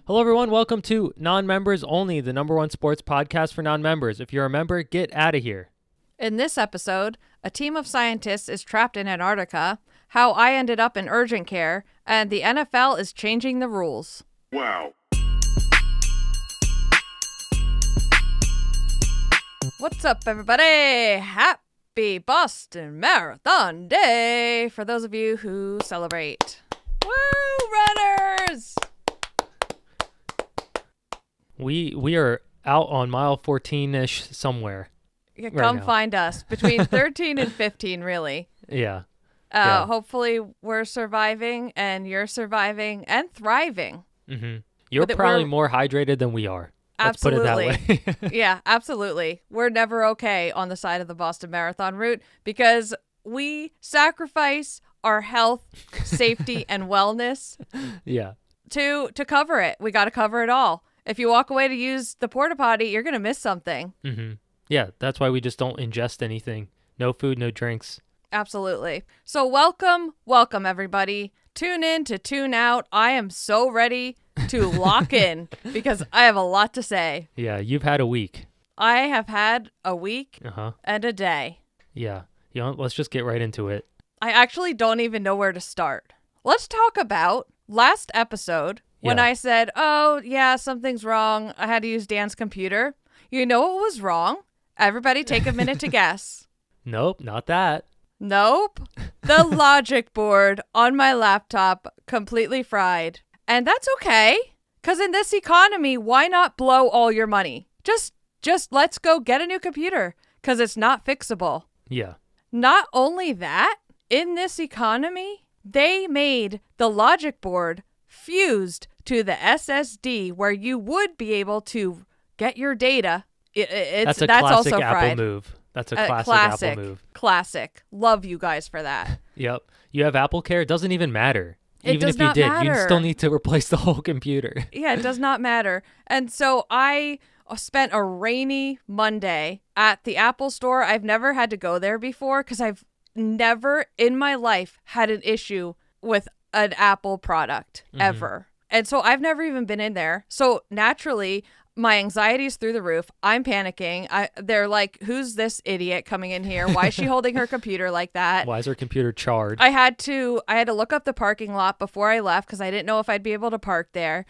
Hello, everyone. Welcome to Non-Members Only, the #1 sports podcast for non-members. If you're a member, get out of here. In this episode, a team of scientists is trapped in Antarctica, how I ended up in urgent care, and the NFL is changing the rules. Wow. What's up, everybody? Happy Boston Marathon Day for those of you who celebrate. Woo, runners! We are out on mile 14-ish somewhere. Come find us. Between 13 and 15, really. Yeah. Hopefully we're surviving, and you're surviving, and thriving. Mm-hmm. You're probably more hydrated than we are. Let's Absolutely. put it that way. Yeah, absolutely. We're never okay on the side of the Boston Marathon route because we sacrifice our health, safety, and wellness Yeah. to cover it. We got to cover it all. If you walk away to use the porta potty, you're going to miss something. Mm-hmm. Yeah, that's why we just don't ingest anything. No food, no drinks. Absolutely. So welcome, everybody. Tune in to tune out. I am so ready to lock in because I have a lot to say. Yeah, you've had a week. I have had a week and a day. Yeah. Let's just get right into it. I actually don't even know where to start. Let's talk about last episode when I said, oh, yeah, something's wrong. I had to use Dan's computer. You know what was wrong? Everybody take a minute to guess. Nope, not that. Nope. The logic board on my laptop completely fried. And that's okay, because in this economy, why not blow all your money? Just let's go get a new computer, because it's not fixable. Yeah. Not only that, in this economy, they made the logic board fused to the SSD where you would be able to get your data. That's a classic also Apple fried. Move. That's a classic Apple move. Classic. Love you guys for that. Yep. You have Apple Care. It doesn't even matter. It Even does if you not did, matter. you'd still need to replace the whole computer. Yeah, it does not matter. And so I spent a rainy Monday at the Apple store. I've never had to go there before because I've never in my life had an issue with an Apple product ever. And so I've never even been in there. So naturally, my anxiety is through the roof. I'm panicking. They're like, who's this idiot coming in here? Why is she holding her computer like that? Why is her computer charged? I had to look up the parking lot before I left because I didn't know if I'd be able to park there.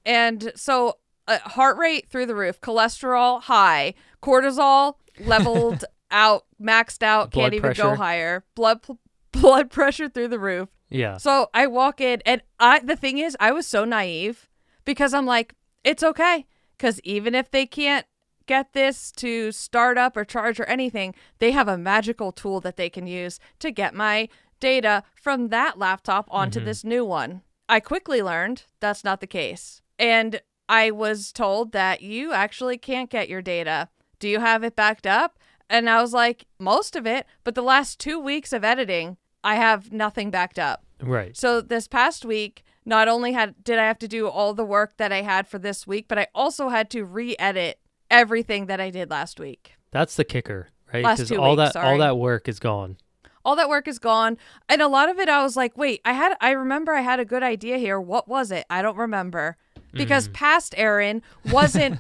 And so heart rate through the roof, cholesterol high, cortisol leveled out, maxed out, Blood can't even pressure. go higher. Blood pressure through the roof. Yeah. So I walk in, and the thing is, I was so naive because I'm like, it's okay. Because even if they can't get this to start up or charge or anything, they have a magical tool that they can use to get my data from that laptop onto this new one. I quickly learned that's not the case. And I was told that you actually can't get your data. Do you have it backed up? And I was like, most of it. But the last 2 weeks of editing, I have nothing backed up. Right. So this past week, not only did I have to do all the work that I had for this week, but I also had to re-edit everything that I did last week. That's the kicker, right? Last 2 weeks, all that work is gone. All that work is gone. And a lot of it, I was like, wait, I remember I had a good idea here. What was it? I don't remember. Because past Erin wasn't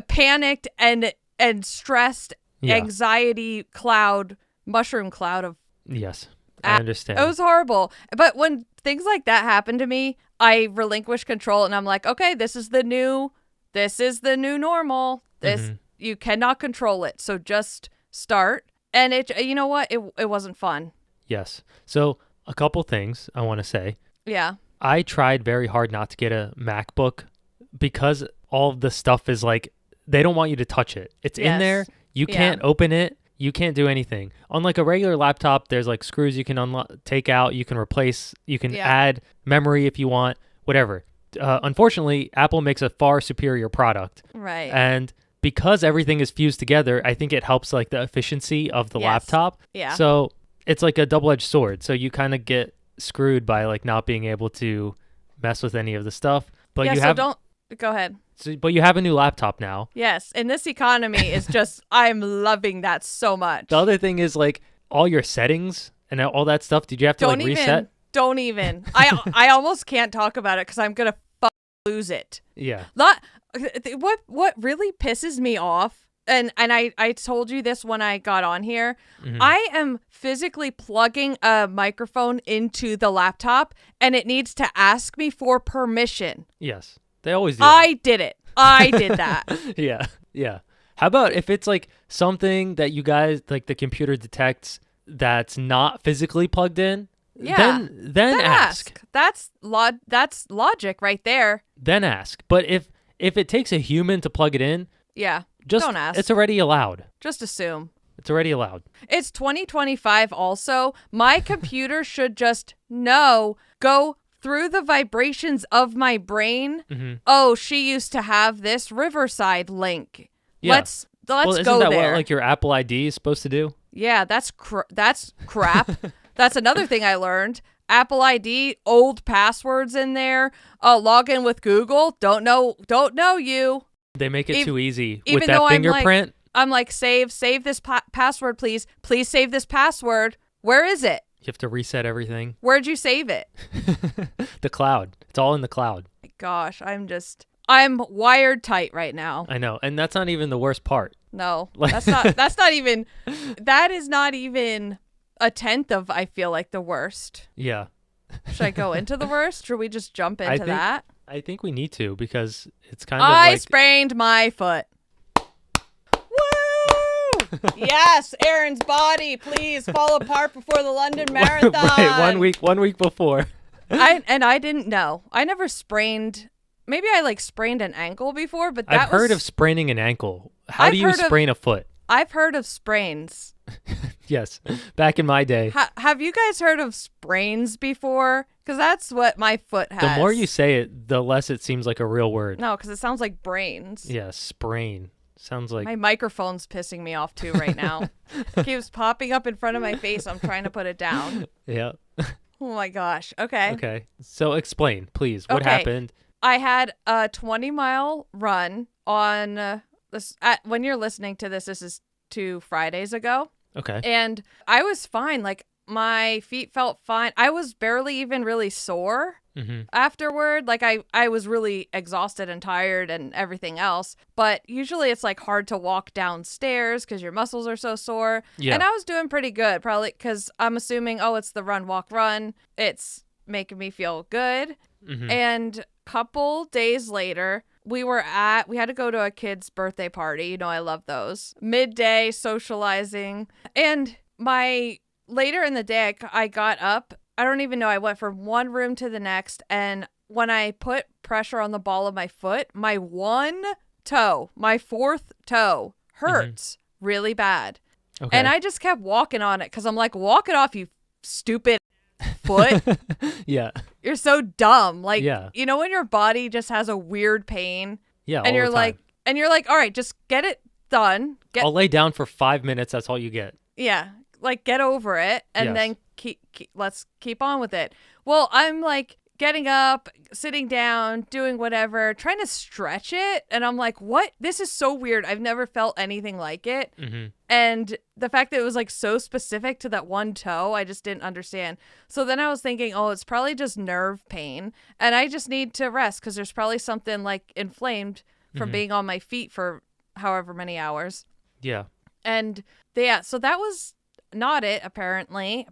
panicked and stressed, anxiety cloud, mushroom cloud of. Yes, I understand. It was horrible. But when things like that happen to me, I relinquish control and I'm like, okay, this is the new normal. You cannot control it. So just start. And you know what? It wasn't fun. Yes. So a couple things I want to say. Yeah. I tried very hard not to get a MacBook because all of the stuff is like, they don't want you to touch it. It's in there. You can't open it. You can't do anything. On like a regular laptop, there's like screws you can take out, you can replace, you can add memory if you want, whatever. Unfortunately, Apple makes a far superior product. Right. And because everything is fused together, I think it helps like the efficiency of the laptop. Yeah. So it's like a double-edged sword. So you kind of get screwed by like not being able to mess with any of the stuff. But go ahead. But you have a new laptop now. Yes. And this economy is just, I'm loving that so much. The other thing is like all your settings and all that stuff. Did you have to reset? Don't even. I almost can't talk about it because I'm gonna lose it. Yeah. What really pisses me off, and I told you this when I got on here. Mm-hmm. I am physically plugging a microphone into the laptop, and it needs to ask me for permission. Yes, they always do. I did it. I did that. Yeah. Yeah. How about if it's like something that you guys like the computer detects that's not physically plugged in? Yeah. Then ask. That's logic right there. Then ask. But if it takes a human to plug it in, yeah, just don't ask. It's already allowed. Just assume. It's already allowed. It's 2025 also. My computer should just go through the vibrations of my brain. Mm-hmm. Oh, she used to have this Riverside link. Yeah. Let's isn't go that there. what like your Apple ID is supposed to do? Yeah, that's crap. That's another thing I learned. Apple ID, old passwords in there. Log in with Google. Don't know you. They make it too easy even with that though fingerprint. I'm like, save this password, please. Please save this password. Where is it? You have to reset everything. Where'd you save it? The cloud. It's all in the cloud. My gosh, I'm wired tight right now. I know, and that's not even the worst part. No, that is not even a tenth of, I feel like, the worst. Yeah. Should I go into the worst? Should we just jump into that? I think we need to because it's kind of I sprained my foot. Woo! Yes, Erin's body, please fall apart before the London Marathon. Right, one week before. I didn't know. I never sprained. Maybe I sprained an ankle before, but I've heard of spraining an ankle. How do you sprain a foot? I've heard of sprains. Yes, back in my day. Have you guys heard of sprains before? Because that's what my foot has. The more you say it, the less it seems like a real word. No, because it sounds like brains. Yeah, sprain. Sounds like... My microphone's pissing me off too right now. It keeps popping up in front of my face. I'm trying to put it down. Yeah. Oh my gosh. Okay. Okay. So explain, please. What happened? I had a 20-mile run on this. When you're listening to this is 2 Fridays ago. Okay. And I was fine. My feet felt fine. I was barely even really sore afterward. I was really exhausted and tired and everything else. But usually it's hard to walk downstairs because your muscles are so sore. Yeah. And I was doing pretty good, probably because I'm assuming, it's the run, walk, run. It's making me feel good. Mm-hmm. And couple days later, we had to go to a kid's birthday party. I love those. Midday socializing. And later in the day, I got up. I don't even know. I went from one room to the next. And when I put pressure on the ball of my foot, my my fourth toe hurts really bad. Okay. And I just kept walking on it because I'm like, walk it off, you stupid foot. Yeah. You're so dumb. When your body just has a weird pain. Yeah. And you're like, all right, just get it done. I'll lay down for 5 minutes. That's all you get. Yeah. Get over it. And then let's keep on with it. Well, I'm getting up, sitting down, doing whatever, trying to stretch it. And I'm like, what? This is so weird. I've never felt anything like it. Mm-hmm. And the fact that it was so specific to that one toe, I just didn't understand. So then I was thinking, it's probably just nerve pain. And I just need to rest because there's probably something inflamed from being on my feet for however many hours. Yeah. And so that was not it, apparently.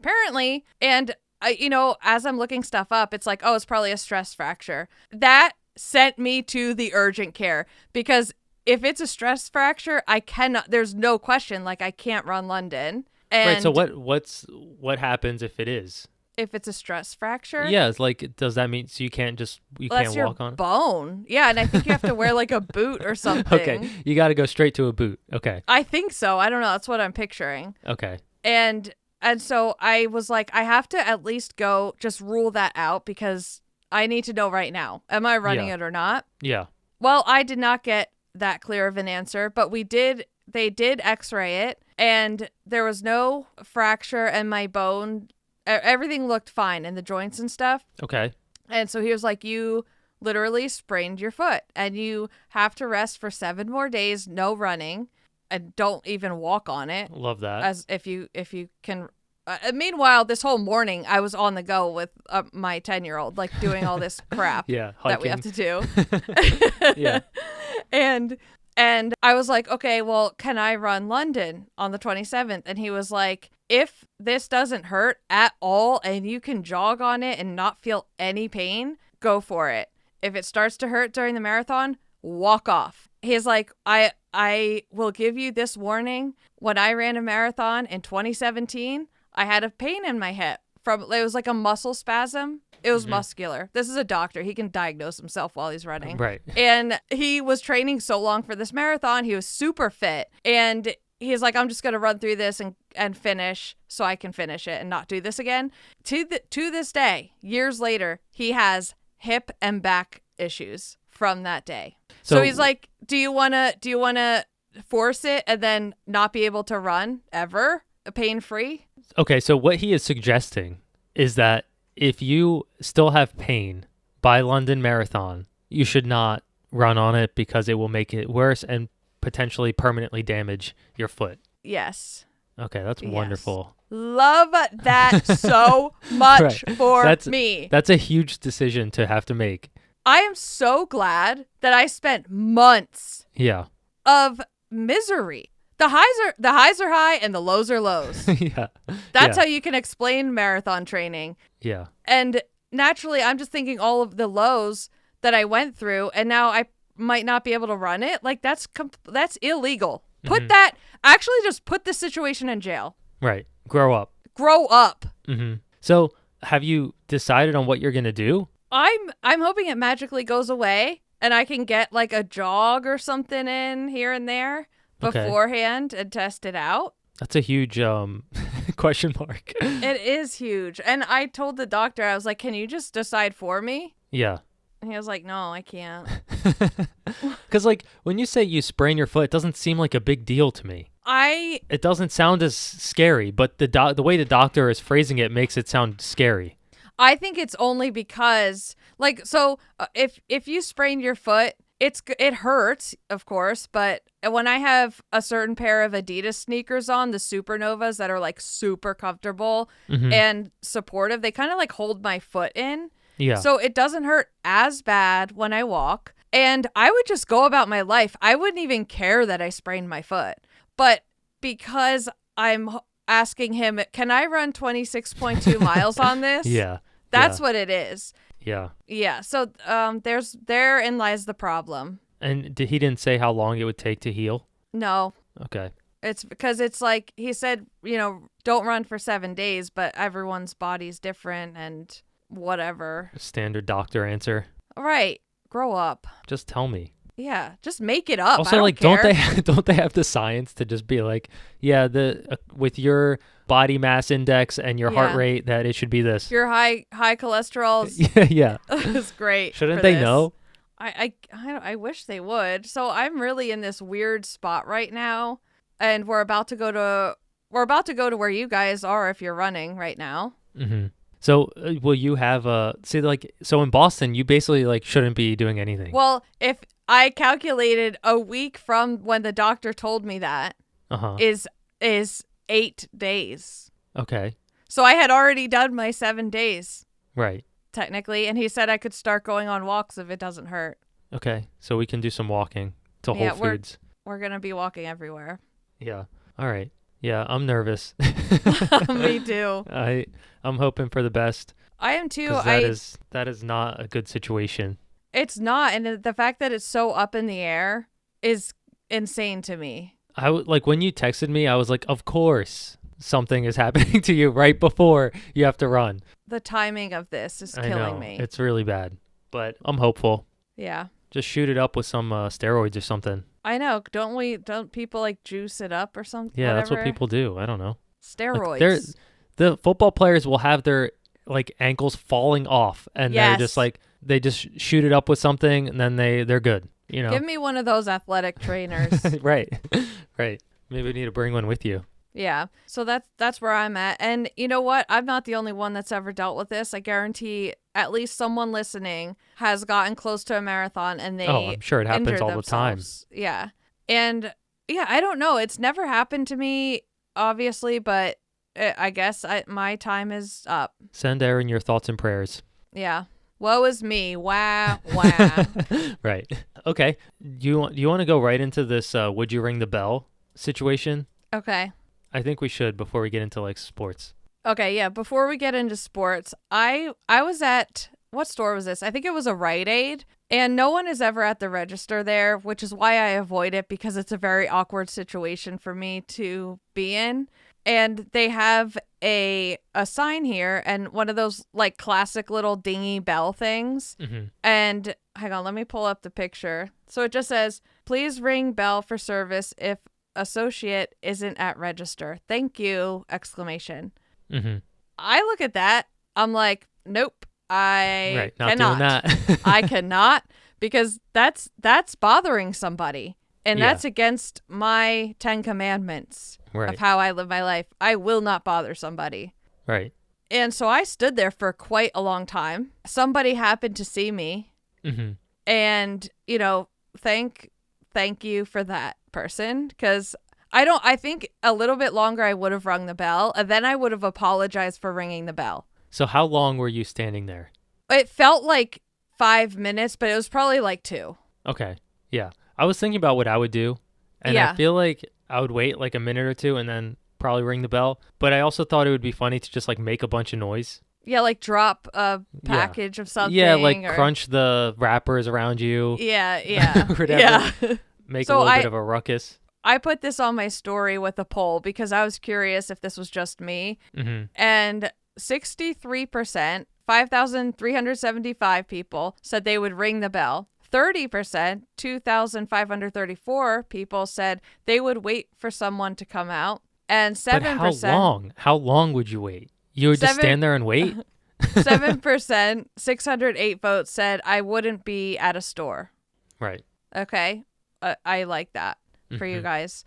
And as I'm looking stuff up, it's it's probably a stress fracture. That sent me to the urgent care because if it's a stress fracture, I cannot, there's no question, I can't run London. And right. So what happens if it is? If it's a stress fracture? Yeah. It's does that mean so you can't walk on it? Bone. Yeah. And I think you have to wear a boot or something. Okay. You got to go straight to a boot. Okay. I think so. I don't know. That's what I'm picturing. Okay. And so I was I have to at least go just rule that out because I need to know right now. Am I running it or not? Yeah. Well, I did not get that clear of an answer, but they did x-ray it and there was no fracture and my bone, everything looked fine in the joints and stuff. Okay. And so he was like, you literally sprained your foot and you have to rest for 7 more days, no running. And don't even walk on it. Love that. As if you can Meanwhile, this whole morning, I was on the go with my 10-year-old, like doing all this crap that we have to do. Yeah. And I was like, okay, well, can I run London on the 27th? And he was like, if this doesn't hurt at all and you can jog on it and not feel any pain, go for it. If it starts to hurt during the marathon, walk off. He's like, I will give you this warning. When I ran a marathon in 2017, I had a pain in my hip. It was like a muscle spasm. It was muscular. This is a doctor. He can diagnose himself while he's running. Right. And he was training so long for this marathon. He was super fit. And he's like, I'm just going to run through this and finish so I can finish it and not do this again. To this day, years later, he has hip and back issues from that day. So he's like, do you want to force it and then not be able to run ever? Pain-free? Okay, so what he is suggesting is that if you still have pain by London Marathon, you should not run on it because it will make it worse and potentially permanently damage your foot. Yes. Okay, that's wonderful. Love that so much for me. That's a huge decision to have to make. I am so glad that I spent months of misery. The highs are high and the lows are lows. That's how you can explain marathon training. Yeah. And naturally, I'm just thinking all of the lows that I went through, and now I might not be able to run it. Like that's illegal. Just put this situation in jail. Right. Grow up. Mm-hmm. So have you decided on what you're going to do? I'm hoping it magically goes away and I can get like a jog or something in here and there beforehand and test it out. That's a huge question mark. It is huge. And I told the doctor, I was like, can you just decide for me? Yeah. And he was like, no, I can't. Because like when you say you sprain your foot, it doesn't seem like a big deal to me. It doesn't sound as scary, but the way the doctor is phrasing it makes it sound scary. I think it's only because if you sprain your foot, it hurts, of course, but when I have a certain pair of Adidas sneakers on, the Supernovas that are like super comfortable and supportive, they kind of like hold my foot in. Yeah. So it doesn't hurt as bad when I walk, and I would just go about my life. I wouldn't even care that I sprained my foot. But because I'm asking him, can I run 26.2 miles on this? Yeah. That's what it is. Yeah. Yeah. So therein lies the problem. And he didn't say how long it would take to heal? No. Okay. It's because it's like he said, don't run for 7 days, but everyone's body's different and whatever. Standard doctor answer. Right. Grow up. Just tell me. Yeah, just make it up. Also, I don't care. don't they have the science to just be like, with your body mass index and your heart rate, that it should be this. Your high cholesterol. Yeah. It's great. Shouldn't they know? I wish they would. So I'm really in this weird spot right now, and we're about to go to where you guys are if you're running right now. Mm-hmm. So will you have so in Boston, you basically shouldn't be doing anything. Well, if I calculated a week from when the doctor told me that is 8 days. Okay. So I had already done my 7 days. Right. Technically. And he said I could start going on walks if it doesn't hurt. Okay. So we can do some walking to Whole Foods. We're going to be walking everywhere. Yeah. All right. Yeah, I'm nervous. Me too. I'm hoping for the best. I am too. That is not a good situation. It's not, and the fact that it's so up in the air is insane to me. When you texted me, I was like, of course something is happening to you right before you have to run. The timing of this is killing me. It's really bad, but I'm hopeful. Yeah. Just shoot it up with some steroids or something. I know. Don't people juice it up or something? Yeah, whatever? That's what people do. I don't know. Steroids. The football players will have their ankles falling off, and they're just they just shoot it up with something, and then they're good. Give me one of those athletic trainers. Right. Maybe we need to bring one with you. Yeah. So that's where I'm at. And you know what? I'm not the only one that's ever dealt with this. I guarantee at least someone listening has gotten close to a marathon and I'm sure it happens all the time. Yeah. And I don't know. It's never happened to me, obviously, but I guess my time is up. Send Erin your thoughts and prayers. Yeah. Woe is me. Wah, wah. Right. Okay. You want to go right into this would you ring the bell situation? Okay. I think we should before we get into like sports. Okay, yeah. Before we get into sports, I was at, what store was this? I think it was a Rite Aid, and no one is ever at the register there, which is why I avoid it because it's a very awkward situation for me to be in. And they have a sign here and one of those like classic little dingy bell things. Mm-hmm. And hang on, let me pull up the picture. So it just says, please ring bell for service if associate isn't at register. Thank you! Exclamation. Mm-hmm. I look at that. I'm like, nope, I not cannot. Doing that. I cannot, because that's bothering somebody. And that's against my 10 commandments of how I live my life. I will not bother somebody. Right. And so I stood there for quite a long time. Somebody happened to see me. Mm-hmm. And, you know, thank you for that person. Because I think a little bit longer I would have rung the bell. And then I would have apologized for ringing the bell. So how long were you standing there? It felt like 5 minutes, but it was probably like 2. Okay. Yeah. I was thinking about what I would do, and I feel like I would wait like a minute or two and then probably ring the bell. But I also thought it would be funny to just like make a bunch of noise. Yeah, like drop a package of something. Yeah, like crunch the wrappers around you. Yeah. Whatever. Yeah. Make a little bit of a ruckus. I put this on my story with a poll because I was curious if this was just me. Mm-hmm. And 63%, 5,375 people said they would ring the bell. 30%, 2,534 people said they would wait for someone to come out. And 7%. But how long? How long would you wait? You would just stand there and wait? 7%, 608 votes said I wouldn't be at a store. Right. Okay. I like that for you guys.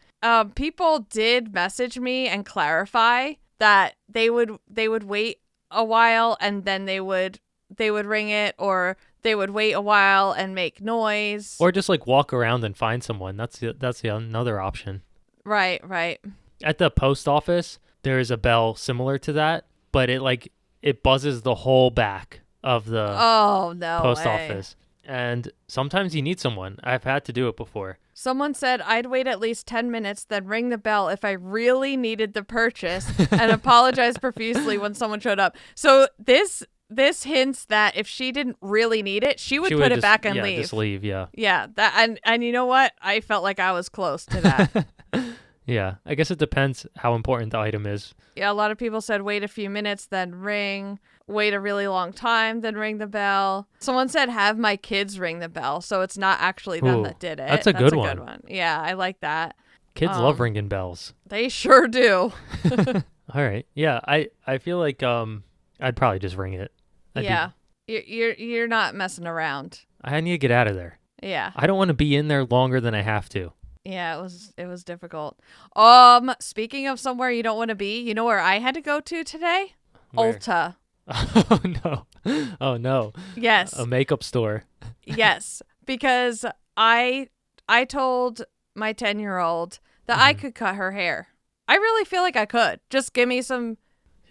People did message me and clarify that they would wait a while and then they would ring it, or they would wait a while and make noise, or just like walk around and find someone. That's the another option. Right. At the post office, there is a bell similar to that, but it buzzes the whole back of the post office. And sometimes you need someone. I've had to do it before. Someone said I'd wait at least 10 minutes, then ring the bell if I really needed the purchase and apologize profusely when someone showed up. So this hints that if she didn't really need it, she would put it back and leave. Just leave, yeah. Yeah, that and you know what? I felt like I was close to that. Yeah, I guess it depends how important the item is. Yeah, a lot of people said wait a few minutes, then ring. Wait a really long time, then ring the bell. Someone said have my kids ring the bell, so it's not actually them that did it. That's a good one. Yeah, I like that. Kids love ringing bells. They sure do. All right. Yeah, I feel like I'd probably just ring it. You're not messing around. I need to get out of there. Yeah. I don't want to be in there longer than I have to. Yeah, it was difficult. Speaking of somewhere you don't want to be, you know where I had to go to today? Where? Ulta. Oh no. Yes. A makeup store. Yes, because I told my 10-year-old that I could cut her hair. I really feel like I could. Just give me some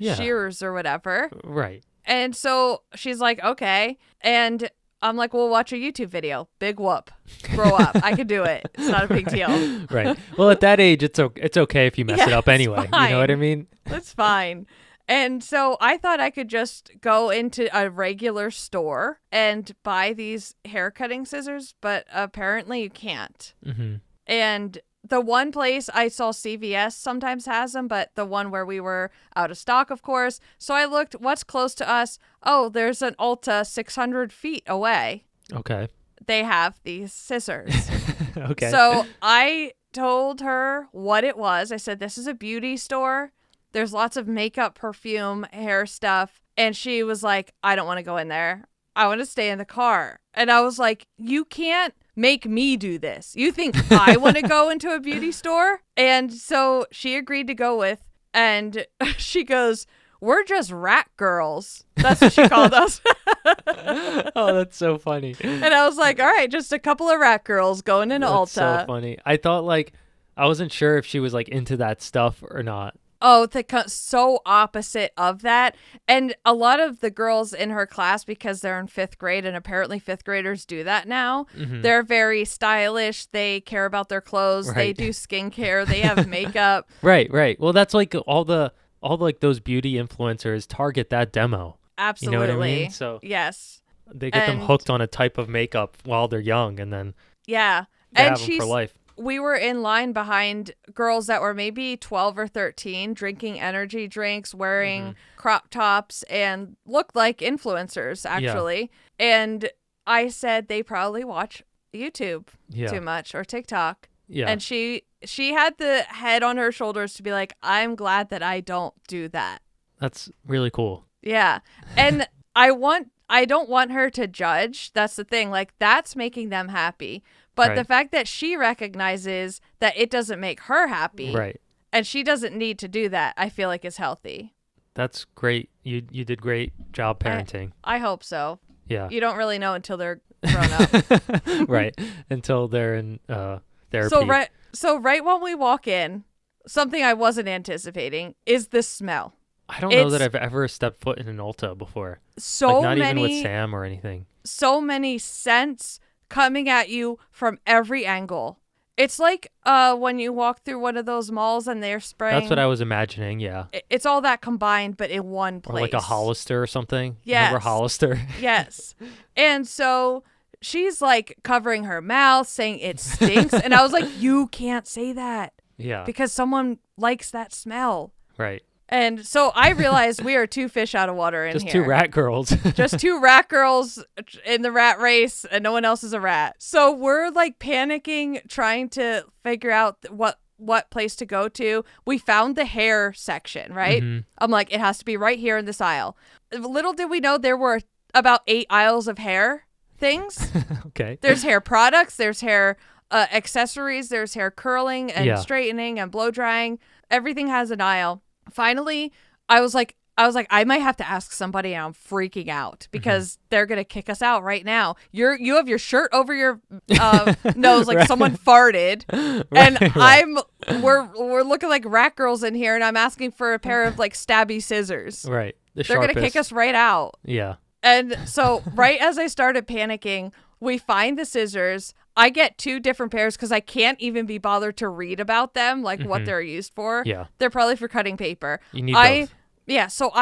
shears or whatever. Right. And so she's like, okay. And I'm like, well, watch a YouTube video. Big whoop. Grow up. I could do it. It's not a big deal. Right. Well, at that age, it's okay if you mess it up anyway. Fine. You know what I mean? That's fine. And so I thought I could just go into a regular store and buy these hair cutting scissors, but apparently you can't. Mm-hmm. And the one place I saw CVS sometimes has them, but the one where we were out of stock, of course. So I looked, what's close to us? Oh, there's an Ulta 600 feet away. Okay. They have these scissors. Okay. So I told her what it was. I said, this is a beauty store. There's lots of makeup, perfume, hair stuff. And she was like, I don't want to go in there. I want to stay in the car. And I was like, you can't make me do this. You think I want to go into a beauty store? And so she agreed to go with, and she goes, we're just rat girls. That's what she called us. Oh, that's so funny. And I was like, all right, just a couple of rat girls going into Ulta. That's so funny. I thought I wasn't sure if she was into that stuff or not. Oh, so opposite of that. And a lot of the girls in her class, because they're in 5th grade, and apparently 5th graders do that now, they're very stylish. They care about their clothes. Right. They do skincare. They have makeup. Right. Well, that's like all like those beauty influencers target that demo. Absolutely. You know what I mean? So yes. They get them hooked on a type of makeup while they're young, and then they have them for life. We were in line behind girls that were maybe 12 or 13, drinking energy drinks, wearing crop tops, and looked like influencers, actually. Yeah. And I said they probably watch YouTube too much, or TikTok. Yeah. And she had the head on her shoulders to be like, I'm glad that I don't do that. That's really cool. Yeah. And I don't want her to judge. That's the thing. Like, that's making them happy. But the fact that she recognizes that it doesn't make her happy, and she doesn't need to do that, I feel like is healthy. That's great. You did great job parenting. I hope so. Yeah. You don't really know until they're grown up. Right. Until they're in therapy. So right when we walk in, something I wasn't anticipating is the smell. I don't know that I've ever stepped foot in an Ulta before. Not even with Sam or anything. So many scents coming at you from every angle. It's like when you walk through one of those malls and they're spraying. That's what I was imagining, yeah. It's all that combined, but in one place. Or like a Hollister or something. Yes. Remember Hollister? Yes. And so she's like covering her mouth, saying it stinks. And I was like, you can't say that. Yeah. Because someone likes that smell. Right. And so I realized we are 2 fish out of water in here. Just 2 rat girls. Just 2 rat girls in the rat race, and no one else is a rat. So we're like panicking, trying to figure out what place to go to. We found the hair section, right? Mm-hmm. I'm like, it has to be right here in this aisle. Little did we know there were about 8 aisles of hair things. Okay. There's hair products, there's hair accessories, there's hair curling and straightening and blow drying. Everything has an aisle. Finally, I was like, I might have to ask somebody, and I'm freaking out because they're going to kick us out right now. You have your shirt over your nose like someone farted. And we're looking like rat girls in here, and I'm asking for a pair of like stabby scissors. Right. They're going to kick us right out. Yeah. And so right as I started panicking, we find the scissors. I get 2 different pairs because I can't even be bothered to read about them, like what they're used for. Yeah. They're probably for cutting paper. You need both. Yeah. So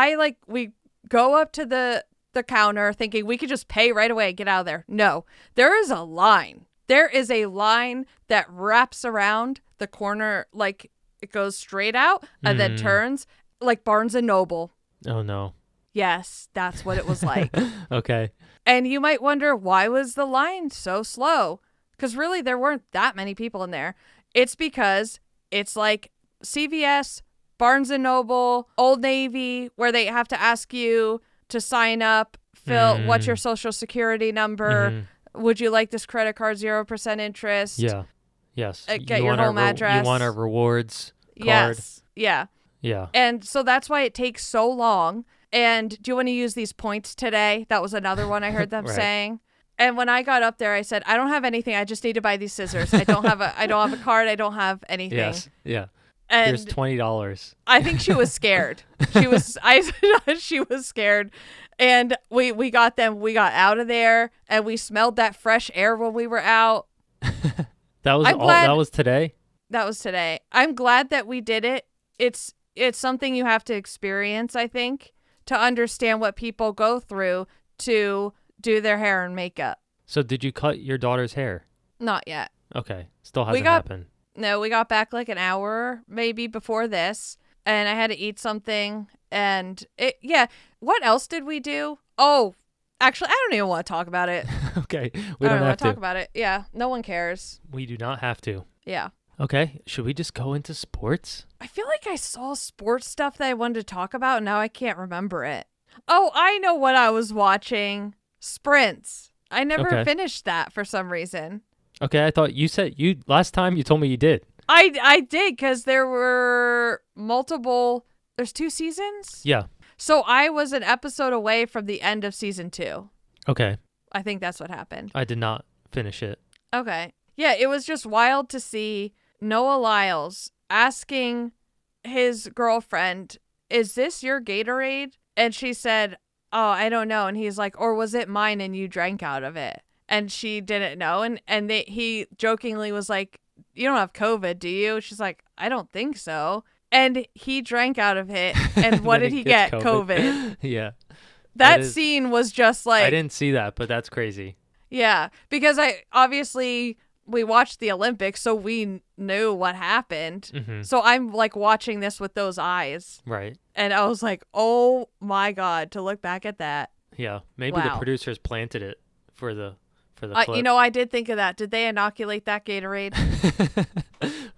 we go up to the counter thinking we could just pay right away and get out of there. No, there is a line. There is a line that wraps around the corner, like it goes straight out and then turns like Barnes and Noble. Oh, no. Yes, that's what it was like. Okay. And you might wonder, why was the line so slow? Because really, there weren't that many people in there. It's because it's like CVS, Barnes & Noble, Old Navy, where they have to ask you to sign up, fill what's your social security number, would you like this credit card, 0% interest? Yeah. Yes. Get your home address. You want a rewards card. Yes. Yeah. Yeah. And so that's why it takes so long. And do you want to use these points today? That was another one I heard them saying. And when I got up there, I said, I don't have anything. I just need to buy these scissors. I don't have a card. I don't have anything. Yes. Yeah. And here's $20. I think she was scared. She was scared. And we got them. We got out of there, and we smelled that fresh air when we were out. That was today? That was today. I'm glad that we did it. It's something you have to experience, I think, to understand what people go through to do their hair and makeup. So did you cut your daughter's hair? Not yet. Okay. Still hasn't happened. No, we got back like an hour maybe before this, and I had to eat something. And what else did we do? Oh, actually, I don't even want to talk about it. Okay. We don't have to talk about it. Yeah. No one cares. We do not have to. Yeah. Okay. Should we just go into sports? I feel like I saw sports stuff that I wanted to talk about, and now I can't remember it. Oh, I know what I was watching. Sprints. I never finished that for some reason. Okay, I thought you said last time you told me you did. I did, because there were there's 2 seasons? Yeah. So I was an episode away from the end of season 2. Okay. I think that's what happened. I did not finish it. Okay. Yeah, it was just wild to see Noah Lyles asking his girlfriend, is this your Gatorade? And she said, oh, I don't know. And he's like, or was it mine and you drank out of it? And she didn't know. And he jokingly was like, you don't have COVID, do you? She's like, I don't think so. And he drank out of it. And what did he get? COVID. Yeah. That scene was just like... I didn't see that, but that's crazy. Yeah. Because we watched the Olympics, so we knew what happened. Mm-hmm. So I'm like watching this with those eyes. Right. And I was like, oh my God, to look back at that. Yeah. Maybe the producers planted it for the clip. I did think of that. Did they inoculate that Gatorade?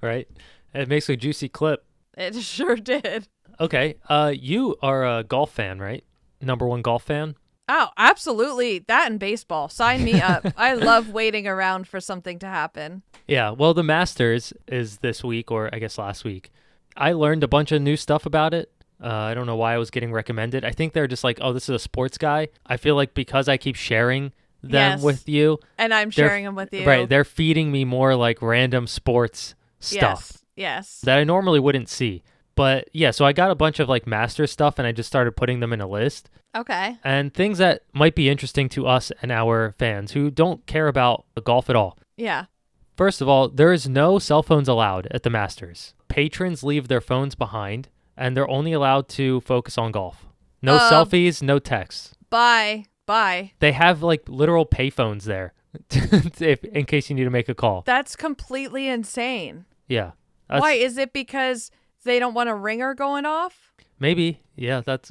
Right. It makes a juicy clip. It sure did. Okay. You are a golf fan, right? Number one golf fan? Oh, absolutely. That and baseball. Sign me up. I love waiting around for something to happen. Yeah. Well, the Masters is this week, or I guess last week. I learned a bunch of new stuff about it. I don't know why I was getting recommended. I think they're just like, oh, this is a sports guy. I feel like because I keep sharing them with you. And I'm sharing them with you. Right. They're feeding me more like random sports stuff. Yes. That I normally wouldn't see. But yeah, so I got a bunch of like Master stuff and I just started putting them in a list. Okay. And things that might be interesting to us and our fans who don't care about golf at all. Yeah. First of all, there is no cell phones allowed at the Masters. Patrons leave their phones behind and they're only allowed to focus on golf. No selfies, no texts. Bye. They have like literal payphones there in case you need to make a call. That's completely insane. Yeah. Why? Is it because they don't want a ringer going off? Maybe. Yeah, that's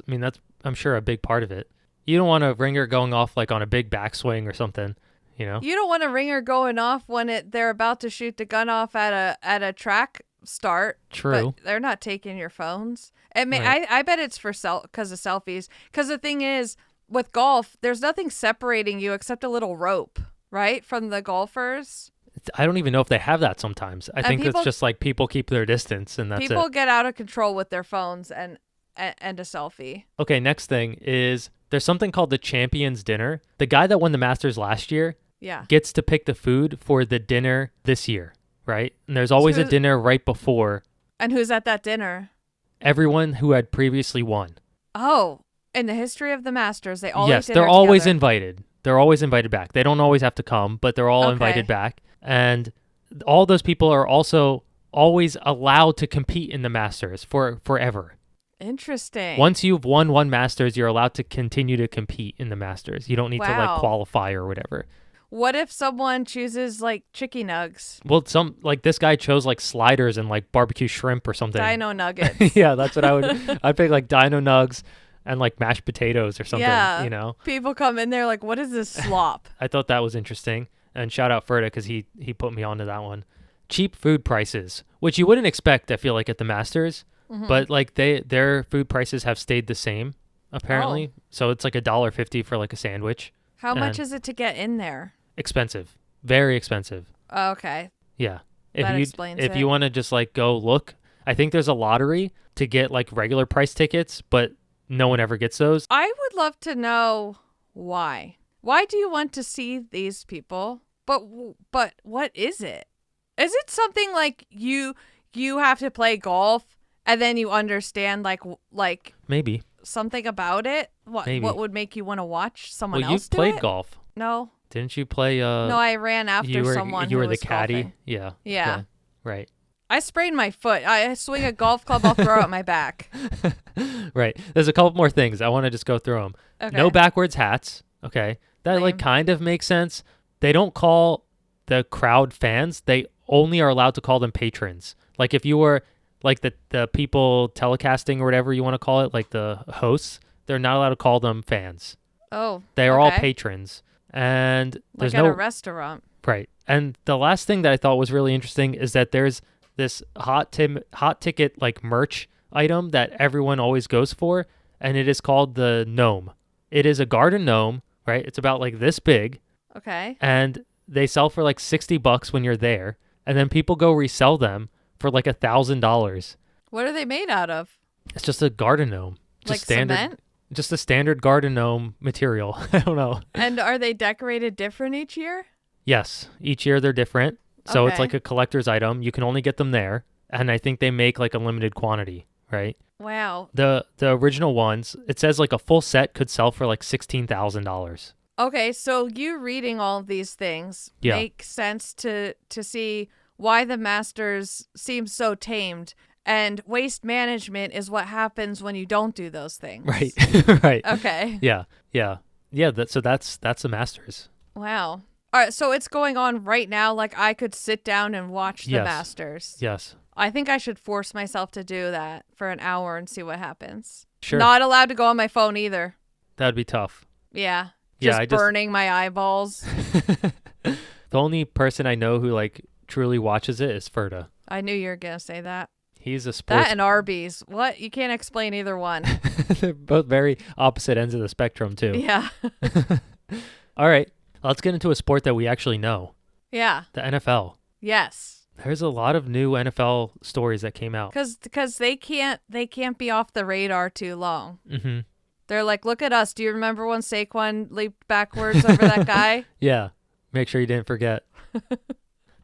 I'm sure a big part of it. You don't want a ringer going off like on a big backswing or something, you know? You don't want a ringer going off when they're about to shoot the gun off at a track start. True. But they're not taking your phones. Right. I bet it's because of selfies. Because the thing is, with golf, there's nothing separating you except a little rope, right? From the golfers. I don't even know if they have that sometimes. I think it's just like people keep their distance and that's it. People get out of control with their phones and a selfie. Okay, next thing is there's something called the Champions Dinner. The guy that won the Masters last year gets to pick the food for the dinner this year, right? And there's always a dinner right before. And who's at that dinner? Everyone who had previously won. Oh, in the history of the Masters, they always Yes, they're always invited. They're always invited back. They don't always have to come, but they're all invited back. And all those people are also always allowed to compete in the Masters forever. Interesting. Once you've won one Masters, you're allowed to continue to compete in the Masters. You don't need to like qualify or whatever. What if someone chooses like chicky nugs? Well, this guy chose like sliders and like barbecue shrimp or something. Dino nuggets. Yeah, that's what I'd pick like dino nugs and like mashed potatoes or something, you know? People come in there like, what is this slop? I thought that was interesting. And shout out Ferda because he put me onto that one. Cheap food prices, which you wouldn't expect, I feel like, at the Masters. Mm-hmm. But like their food prices have stayed the same, apparently. Oh. So it's like $1.50 for like a sandwich. How much is it to get in there? Expensive. Very expensive. Oh, okay. Yeah. That explains it. If you want to just like go look, I think there's a lottery to get like regular price tickets, but no one ever gets those. I would love to know why. Why do you want to see these people? But what is it? Is it something like you have to play golf and then you understand like maybe something about it? What would make you want to watch someone else do it? Well, you played golf. No. Didn't you play? No, I ran after someone. You were who the was caddy. golfing. Yeah. Yeah. Okay. Right. I sprained my foot. I swing a golf club, I'll throw it at my back. Right. There's a couple more things. I want to just go through them. Okay. No backwards hats. Okay. That like kind of makes sense. They don't call the crowd fans. They only are allowed to call them patrons. Like if you were like the people telecasting or whatever you want to call it, like the hosts, they're not allowed to call them fans. Oh. They are all patrons. And there's like at a restaurant. Right. And the last thing that I thought was really interesting is that there's this hot ticket like merch item that everyone always goes for, and it is called the gnome. It is a garden gnome, right? It's about like this big. Okay. And they sell for like $60 when you're there, and then people go resell them for like $1,000. What are they made out of? It's just a garden gnome. Like cement? Just a standard garden gnome material. I don't know. And are they decorated different each year? Yes. Each year they're different. So it's like a collector's item. You can only get them there. and I think they make like a limited quantity, right? Wow. The original ones, it says like a full set could sell for like $16,000. Okay, so you reading all of these things makes sense to see why the Masters seem so tamed, and waste management is what happens when you don't do those things. Right. Right. Okay. Yeah. So that's the Masters. Wow. All right, so it's going on right now. Like I could sit down and watch the Masters. Yes. I think I should force myself to do that for an hour and see what happens. Sure. Not allowed to go on my phone either. That'd be tough. Yeah. Just burning my eyeballs. The only person I know who like truly watches it is Ferda. I knew you were going to say that. He's a sports... That and Arby's. What? You can't explain either one. They're both very opposite ends of the spectrum, too. Yeah. All right. Let's get into a sport that we actually know. Yeah. The NFL. Yes. There's a lot of new NFL stories that came out. Because they can't be off the radar too long. Mm-hmm. They're like, look at us. Do you remember when Saquon leaped backwards over that guy? Yeah. Make sure you didn't forget.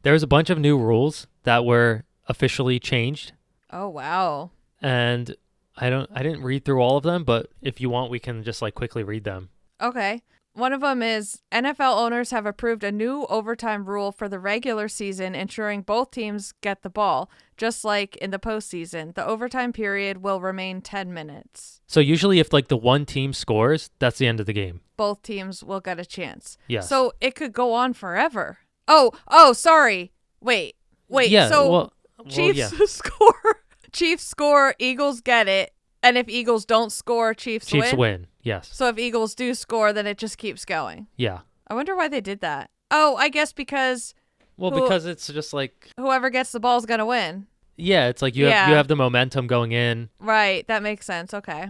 There was a bunch of new rules that were officially changed. Oh, wow. And I didn't read through all of them, but if you want, we can just like quickly read them. Okay. One of them is NFL owners have approved a new overtime rule for the regular season, ensuring both teams get the ball. Just like in the postseason, the overtime period will remain 10 minutes. So usually if like the one team scores, that's the end of the game. Both teams will get a chance. Yes. So it could go on forever. Oh, sorry. Wait. Yeah, so Chiefs score. Chiefs score, Eagles get it. And if Eagles don't score, Chiefs win. Yes. So if Eagles do score, then it just keeps going. Yeah. I wonder why they did that. Oh, I guess because... because it's just like... whoever gets the ball is going to win. Yeah, it's like you have the momentum going in. Right. That makes sense. Okay.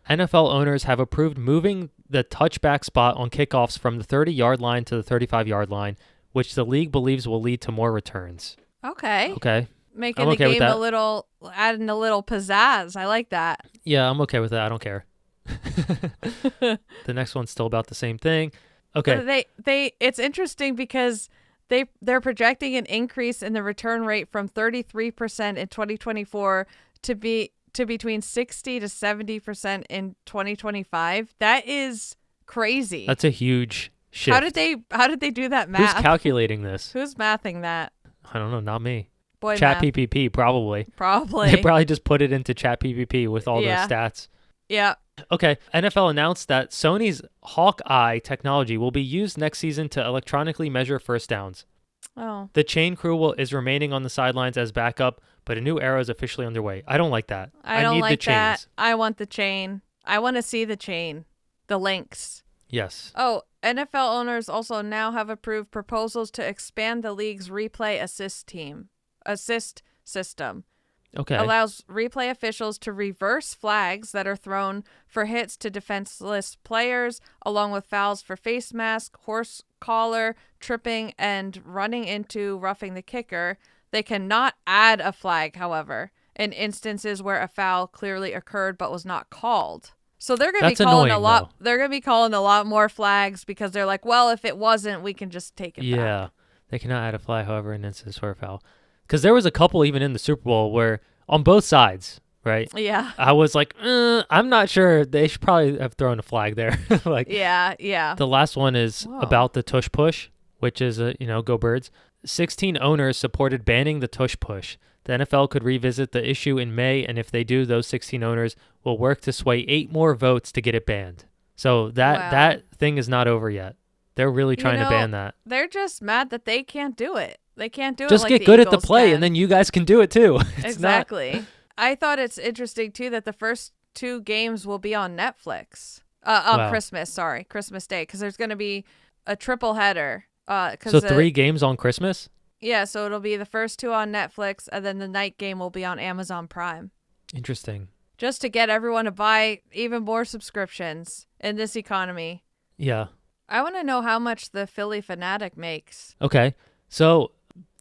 NFL owners have approved moving the touchback spot on kickoffs from the 30-yard line to the 35-yard line, which the league believes will lead to more returns. Okay. Making I'm the okay game adding a little pizzazz. I like that. Yeah, I'm okay with that. I don't care. The next one's still about the same thing. Okay. It's interesting because they're projecting an increase in the return rate from 33% in 2024 to between 60 to 70% in 2025. That is crazy. That's a huge shift. How did they do that math? Who's calculating this? Who's mathing that? I don't know, not me. Boy, Chat math. PPP, probably. Probably. They probably just put it into Chat PPP with all the stats. Yeah. Okay. NFL announced that Sony's Hawkeye technology will be used next season to electronically measure first downs. Oh. The chain crew is remaining on the sidelines as backup, but a new era is officially underway. I don't like that. I don't need like the chains. that. I want the chain. I want to see the chain. The links. Yes. Oh, NFL owners also now have approved proposals to expand the league's replay assist system. Okay. Allows replay officials to reverse flags that are thrown for hits to defenseless players, along with fouls for face mask, horse collar, tripping, and running into roughing the kicker. They cannot add a flag, however, in instances where a foul clearly occurred but was not called. So they're going to be calling a lot. Though. They're going to be calling a lot more flags because they're like, well, if it wasn't, we can just take it back. Yeah, they cannot add a flag, however, in instances where a foul. Because there was a couple even in the Super Bowl where on both sides, right? Yeah. I was like, I'm not sure. They should probably have thrown a flag there. Yeah. The last one is about the Tush Push, which is go Birds. 16 owners supported banning the Tush Push. The NFL could revisit the issue in May, and if they do, those 16 owners will work to sway 8 more votes to get it banned. So that thing is not over yet. They're really trying to ban that. They're just mad that they can't do it. They can't do it. Just get good at the play, and then you guys can do it too. Exactly. I thought it's interesting too that the first 2 games will be on Netflix on Christmas Day, because there's going to be a triple header. So 3 games on Christmas? Yeah, so it'll be the first 2 on Netflix, and then the night game will be on Amazon Prime. Interesting. Just to get everyone to buy even more subscriptions in this economy. Yeah. I want to know how much the Philly Phanatic makes. Okay. So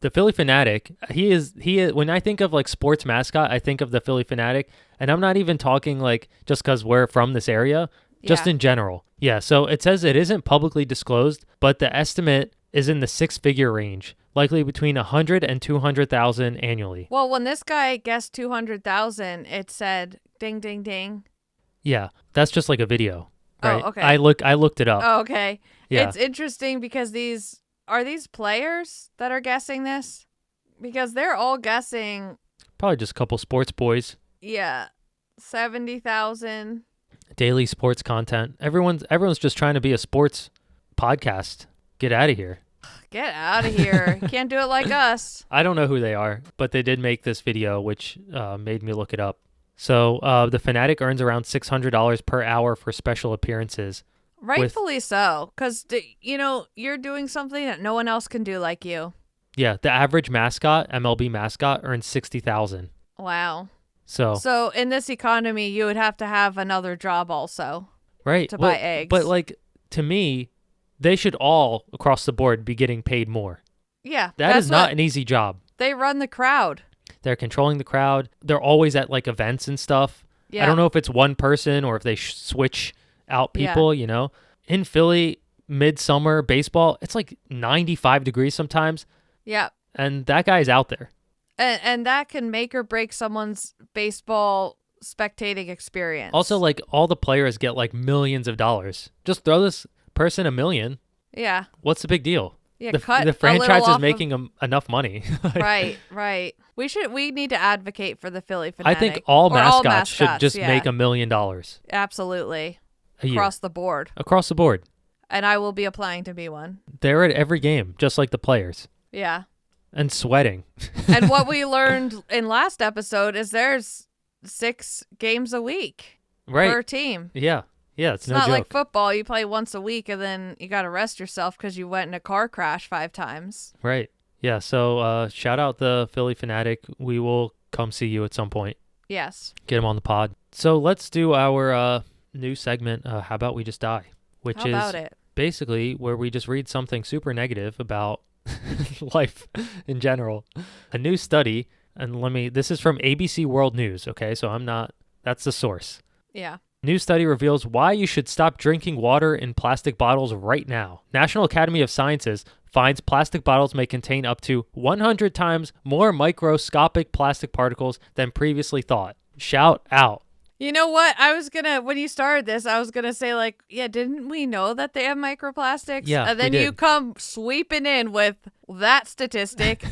the Philly Phanatic, he is when I think of like sports mascot, I think of the Philly Phanatic, and I'm not even talking like just because we're from this area, just in general. Yeah, so it says it isn't publicly disclosed, but the estimate is in the 6-figure range. likely between 100 and 200,000 annually. Well, when this guy guessed 200,000, it said ding, ding, ding. Yeah, that's just like a video, right? Oh, okay. I looked it up. Oh, okay. Yeah. It's interesting because are these players that are guessing this? Because they're all guessing. Probably just a couple sports boys. Yeah, 70,000. Daily sports content. Everyone's just trying to be a sports podcast. Get out of here. Get out of here. Can't do it like us. I don't know who they are, but they did make this video, which made me look it up. So the Phanatic earns around $600 per hour for special appearances. Rightfully so, because, you're doing something that no one else can do like you. Yeah, the average mascot, MLB mascot, earns $60,000. Wow. So in this economy, you would have to have another job also. Right. To buy eggs. But to me, they should all across the board be getting paid more. Yeah. That is not an easy job. They run the crowd. They're controlling the crowd. They're always at events and stuff. Yeah. I don't know if it's one person or if they switch out people, In Philly, midsummer baseball, it's 95 degrees sometimes. Yeah. And that guy's out there. And that can make or break someone's baseball spectating experience. Also, all the players get millions of dollars. Just throw this person $1 million. Yeah. What's the big deal? Yeah, the franchise is making enough money. Right. We need to advocate for the Philly Phanatic. I think all mascots should just make $1 million. Absolutely. Across the board. Across the board. And I will be applying to be one. They're at every game, just like the players. Yeah. And sweating. And what we learned in last episode is there's 6 games a week per team. Yeah. Yeah, it's no not joke. like football. You play once a week and then you got to rest yourself because you went in a car crash 5 times. Right. Yeah, so shout out the Philly Phanatic. We will come see you at some point. Yes. Get him on the pod. So let's do our new segment, How About We Just Die? Which is basically where we just read something super negative about life in general. A new study, and this is from ABC World News, okay? So that's the source. Yeah. New study reveals why you should stop drinking water in plastic bottles right now. National Academy of Sciences finds plastic bottles may contain up to 100 times more microscopic plastic particles than previously thought. Shout out. You know what? When you started this, I was going to say didn't we know that they have microplastics? Yeah, and then we did. You come sweeping in with that statistic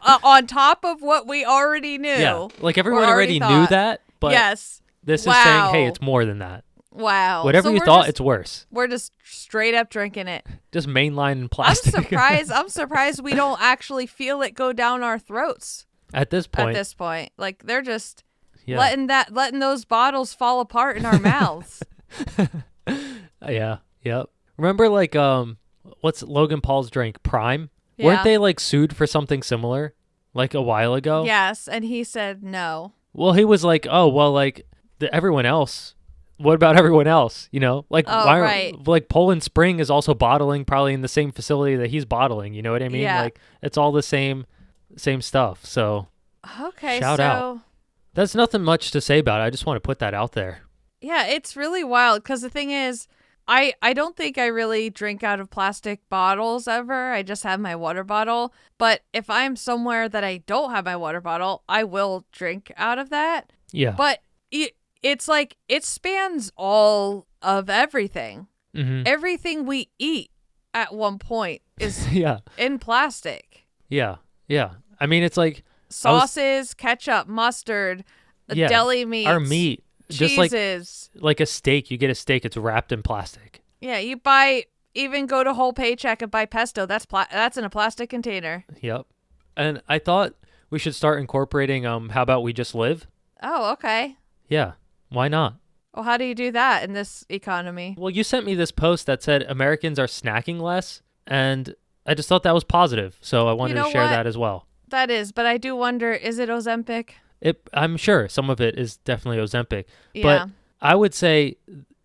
on top of what we already knew. Yeah, everyone already knew that, but yes. This is saying, hey, it's more than that. Wow. Whatever you thought, it's worse. We're just straight up drinking it. Just mainline in plastic. I'm surprised we don't actually feel it go down our throats. At this point. They're just letting those bottles fall apart in our mouths. Yeah. Yep. Remember what's Logan Paul's drink? Prime? Yeah. Weren't they sued for something similar a while ago? Yes, and he said no. Well, he was everyone else. What about everyone else? Right. Poland Spring is also bottling probably in the same facility that he's bottling. You know what I mean? Yeah. It's all the same stuff. So okay, shout out. That's nothing much to say about it. I just want to put that out there. Yeah, it's really wild because the thing is, I don't think I really drink out of plastic bottles ever. I just have my water bottle. But if I'm somewhere that I don't have my water bottle, I will drink out of that. Yeah. But it's it spans all of everything. Mm-hmm. Everything we eat at one point is in plastic. Yeah. Yeah. I mean, it's sauces, ketchup, mustard, deli meats. Our meat. Cheeses. Just like a steak. You get a steak, it's wrapped in plastic. Yeah, even go to Whole Paycheck and buy pesto. That's in a plastic container. Yep. And I thought we should start incorporating How About We Just Live? Oh, okay. Yeah. Why not? Well, how do you do that in this economy? Well, you sent me this post that said Americans are snacking less, and I just thought that was positive, so I wanted to share that as well. That is, but I do wonder, is it Ozempic? I'm sure some of it is definitely Ozempic. Yeah. But I would say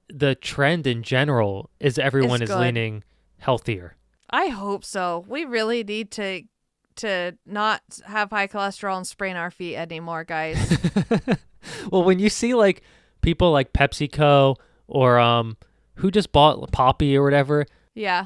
the trend in general is everyone is leaning healthier. I hope so. We really need to not have high cholesterol and sprain our feet anymore, guys. Well, when you see people like PepsiCo or who just bought Poppy or whatever, yeah,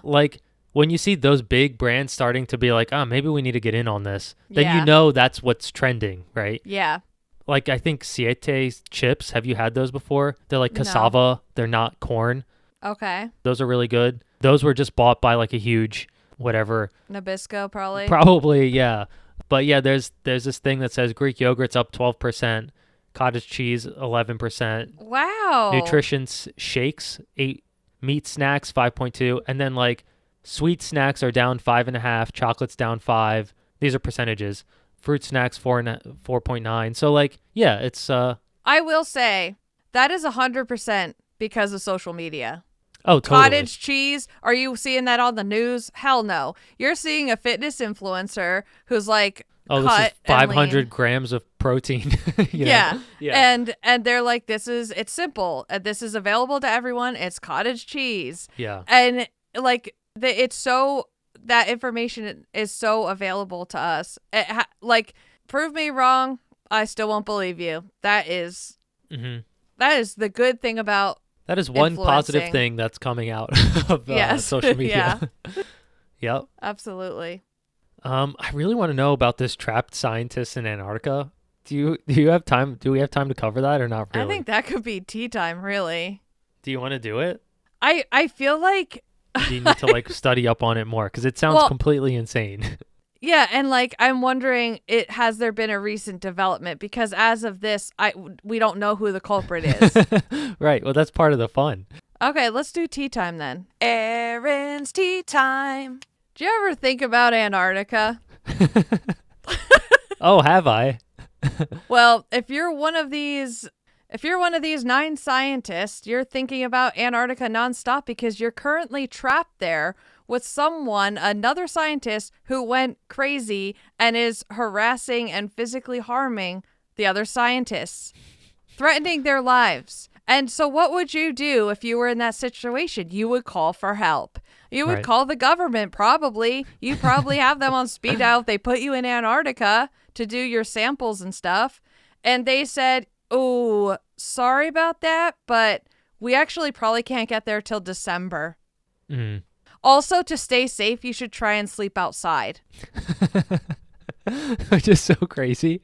when you see those big brands starting to be like, oh, maybe we need to get in on this, then Yeah. you know that's what's trending, right? Yeah. Like, I think Siete chips, have you had those before? They're like No. cassava. They're not corn. Okay. Those are really good. Those were just bought by like a huge whatever. Nabisco, probably. Probably, yeah. But yeah, there's this thing that says Greek yogurt's up 12%, cottage cheese 11%, Wow. nutrition shakes 8, meat snacks 5.2, and then like sweet snacks are down 5.5, chocolate's down 5. These are percentages. Fruit snacks 4.9. So like, yeah, it's I will say that is 100% because of social media. oh, totally. Cottage cheese, are you seeing that on the news? Hell no. You're seeing a fitness influencer who's like Oh, cut this is and 500 lean. grams of protein. You know? Yeah. Yeah. And they're like, it's simple. This is available to everyone. It's cottage cheese. Yeah. And like it's so, that information is so available to us. Like, prove me wrong, I still won't believe you. That is the good thing about That is one positive influencing. thing that's coming out of Yes. social media. Yep. Absolutely. I really want to know about this trapped scientist in Antarctica. Do you have time? Do we have time to cover that or not really? I think that could be tea time, really. Do you want to do it? I feel like Do you need to like study up on it more? Because it sounds completely insane. yeah, and like I'm wondering, has there been a recent development? Because as of this, we don't know who the culprit is. Right. Well, that's part of the fun. Okay, let's do tea time then. Erin's tea time. Do you ever think about Antarctica? Oh, have I? Well, if you're one of these 9 scientists, you're thinking about Antarctica nonstop because you're currently trapped there with another scientist who went crazy and is harassing and physically harming the other scientists, threatening their lives. And so what would you do if you were in that situation? You would call for help. You would call the government, probably. You probably have them on speed dial if they put you in Antarctica to do your samples and stuff. And they said, oh, sorry about that, but we actually probably can't get there till December. Mm. Also, to stay safe, you should try and sleep outside. Which is so crazy.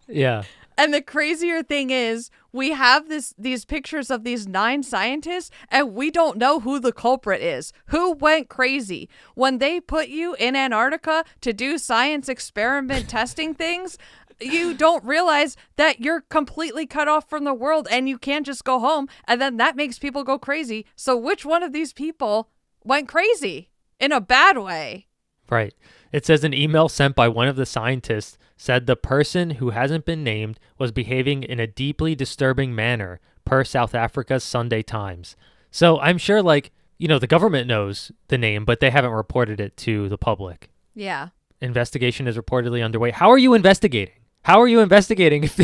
Yeah. And the crazier thing is, we have these pictures of these 9 scientists, and we don't know who the culprit is. Who went crazy? When they put you in Antarctica to do science experiment testing things, you don't realize that you're completely cut off from the world and you can't just go home, and then that makes people go crazy. So which one of these people went crazy in a bad way? Right. It says an email sent by one of the scientists said the person who hasn't been named was behaving in a deeply disturbing manner, per South Africa's Sunday Times. So I'm sure, like, the government knows the name, but they haven't reported it to the public. Yeah. Investigation is reportedly underway. How are you investigating? How are you investigating if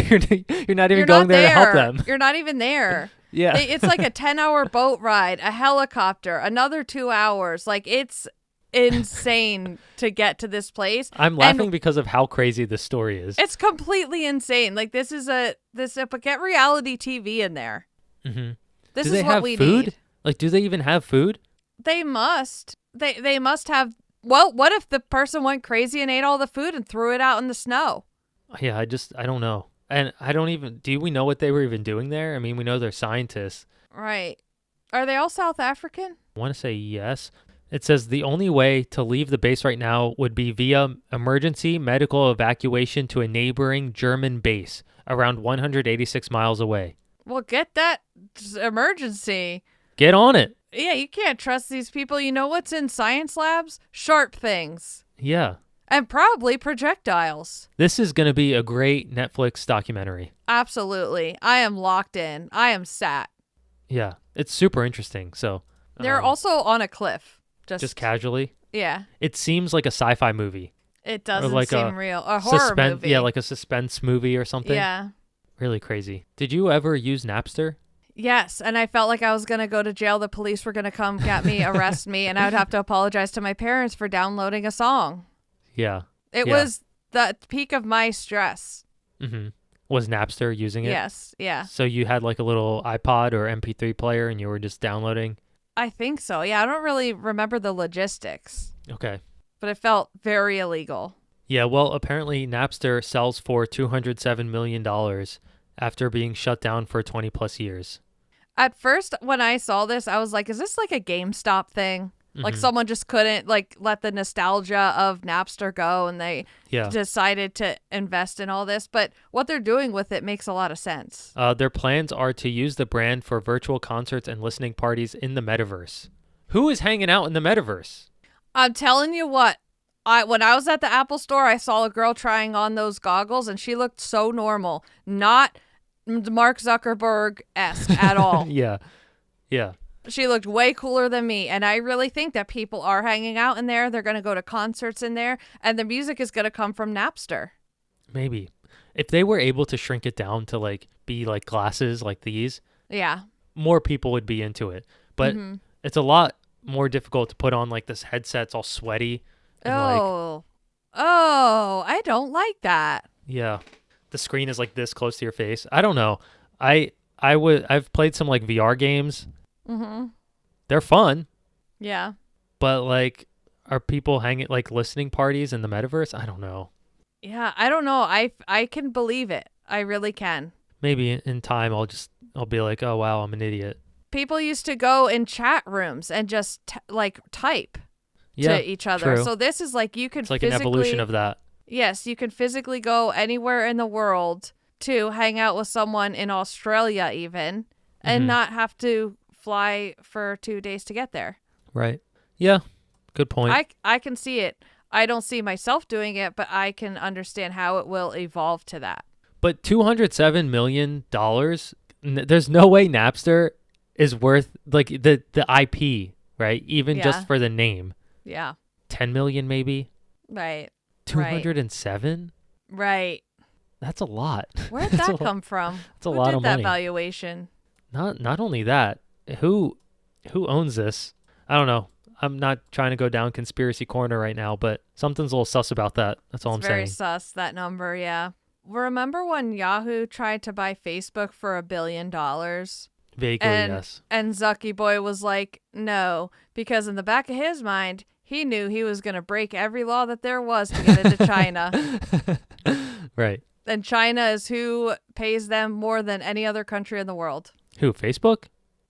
you're not even going there to help them? You're not even there. Yeah. It's like a 10-hour boat ride, a helicopter, another 2 hours. Like, it's insane to get to this place. I'm laughing because of how crazy this story is. It's completely insane. Like, but get reality TV in there. Mm-hmm. This do they is what have we food? need. Like, do they even have food? They must. They must have. Well, what if the person went crazy and ate all the food and threw it out in the snow? Yeah, I don't know. And do we know what they were even doing there? I mean, we know they're scientists. Right. Are they all South African? I want to say yes. It says the only way to leave the base right now would be via emergency medical evacuation to a neighboring German base around 186 miles away. Well, get that emergency. Get on it. Yeah, you can't trust these people. You know what's in science labs? Sharp things. Yeah. And probably projectiles. This is going to be a great Netflix documentary. Absolutely. I am locked in. I am sat. Yeah. It's super interesting. So they're also on a cliff. Just casually. Yeah. It seems like a sci-fi movie. It doesn't seem real. A horror suspense movie. Yeah, like a suspense movie or something. Yeah. Really crazy. Did you ever use Napster? Yes, and I felt like I was going to go to jail. The police were going to come get me, arrest me, and I would have to apologize to my parents for downloading a song. Yeah. It was the peak of my stress. Mm-hmm. Was Napster using it? Yes, yeah. So you had like a little iPod or MP3 player and you were just downloading? I think so. Yeah, I don't really remember the logistics. Okay. But it felt very illegal. Yeah, well, apparently Napster sells for $207 million after being shut down for 20 plus years. At first, when I saw this, I was like, is this like a GameStop thing? Like someone just couldn't like let the nostalgia of Napster go and they decided to invest in all this. But what they're doing with it makes a lot of sense. Their plans are to use the brand for virtual concerts and listening parties in the metaverse. Who is hanging out in the metaverse? I'm telling you what, when I was at the Apple store, I saw a girl trying on those goggles and she looked so normal. Not Mark Zuckerberg-esque at all. Yeah. She looked way cooler than me, and I really think that people are hanging out in there. They're going to go to concerts in there, and the music is going to come from Napster. Maybe. If they were able to shrink it down to like be like glasses like these, more people would be into it. But it's a lot more difficult to put on like this headset's all sweaty. And I don't like that. Yeah. The screen is like this close to your face. I don't know. I've played some like VR games. They're fun. Yeah. But like, are people hanging like listening parties in the metaverse? I don't know. Yeah, I don't know. I can believe it. I really can. Maybe in time I'll be like, oh wow, I'm an idiot. People used to go in chat rooms and just type to each other. True. So this is like you can It's like an evolution of that. Yes, you can physically go anywhere in the world to hang out with someone in Australia even and not have to fly for 2 days to get there. Right. Yeah. Good point. I can see it. I don't see myself doing it, but I can understand how it will evolve to that. But $207 million, there's no way Napster is worth like the IP, right? Even just for the name. Yeah. 10 million maybe? Right. 207? Right. That's a lot. Where'd that come from? That's a lot of money. Who did that valuation? Not only that, who owns this? I don't know. I'm not trying to go down conspiracy corner right now, but something's a little sus about that. That's all I'm saying. Very sus, that number, yeah. Remember when Yahoo tried to buy Facebook for $1 billion? Vaguely, yes. And Zucky Boy was like, no, because in the back of his mind, he knew he was going to break every law that there was to get into China. Right. And China is who pays them more than any other country in the world. Who, Facebook?